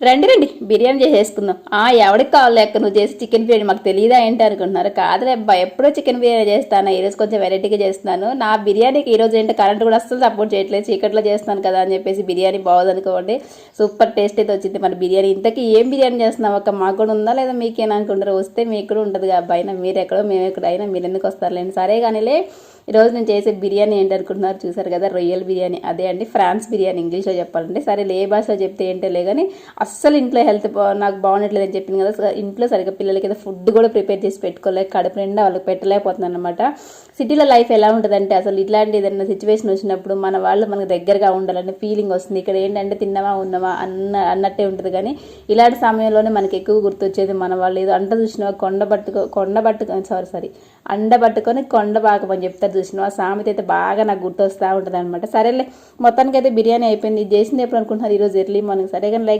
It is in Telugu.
రండి రండి బిర్యానీ చేసేసుకుందాం. ఎవరికి కావాలి అక్క నువ్వు చేసి చికెన్ బిర్యానీ మాకు తెలియదా ఏంటి అనుకుంటున్నారు. కాదులే అబ్బా, ఎప్పుడో చికెన్ బిర్యానీ చేస్తాను, ఈరోజు కొంచెం వెరైటీగా చేస్తున్నాను. నా బిర్యానీకి ఈరోజు ఏంటో కరెంట్ కూడా అస్సలు సపోర్ట్ చేయట్లేదు, చీకట్లో చేస్తున్నాను కదా అని చెప్పేసి బిర్యానీ బాగోదు అనుకోండి. సూపర్ టేస్ట్ అయితే వచ్చింది మన బిర్యానీ. ఇంతకీ ఏం బిర్యానీ చేస్తున్నావు అక్క, మాకు కూడా ఉందా లేదా మీకేనా అనుకుంటారు. వస్తే మీకు కూడా ఉంటుంది అబ్బాయినా, మీరు ఎక్కడో మేము ఎక్కడ అయినా మీరు ఎందుకు వస్తారులేండి. సరే కానీలే, ఈరోజు నేను చేసే బిర్యానీ ఏంటి అనుకుంటున్నారు, చూసారు కదా రొయ్యల్ బిర్యానీ. అదే అండి ఫ్రాన్స్ బిర్యానీ ఇంగ్లీష్లో చెప్పాలంటే. సరే ఏ భాషలో చెప్తే ఏంటో లే కానీ అస్సలు ఇంట్లో హెల్త్ నాకు బాగుండట్లేదు అని చెప్పింది కదా, ఇంట్లో సరిగ్గా పిల్లలకి ఏదో ఫుడ్ కూడా ప్రిపేర్ చేసి పెట్టుకోలేక కడుపు నిండా వాళ్ళకి పెట్టలేకపోతున్నాను అనమాట. సిటీలో లైఫ్ ఎలా ఉంటుందంటే అసలు ఇట్లాంటి ఏదైనా సిచ్యువేషన్ వచ్చినప్పుడు మన వాళ్ళు మనకు దగ్గరగా ఉండాలనే ఫీలింగ్ వస్తుంది. ఇక్కడ ఏంటంటే తిన్నామా ఉన్నామా అన్నట్టే ఉంటుంది. కానీ ఇలాంటి సమయంలోనే మనకి ఎక్కువ గుర్తొచ్చేది మన వాళ్ళు. ఏదో అంట చూసినా అండ పట్టుకొని కొండ బాగమని చెప్తారు చూసినా, ఆ సామెత అయితే బాగా నాకు గుర్తొస్తూ ఉంటుంది అనమాట. సరేలే, మొత్తానికి అయితే బిర్యానీ అయిపోయింది. ఇది చేసింది ఎప్పుడు అనుకుంటున్నారు, ఈరోజు ఎర్లీ మార్నింగ్. సరే కానీ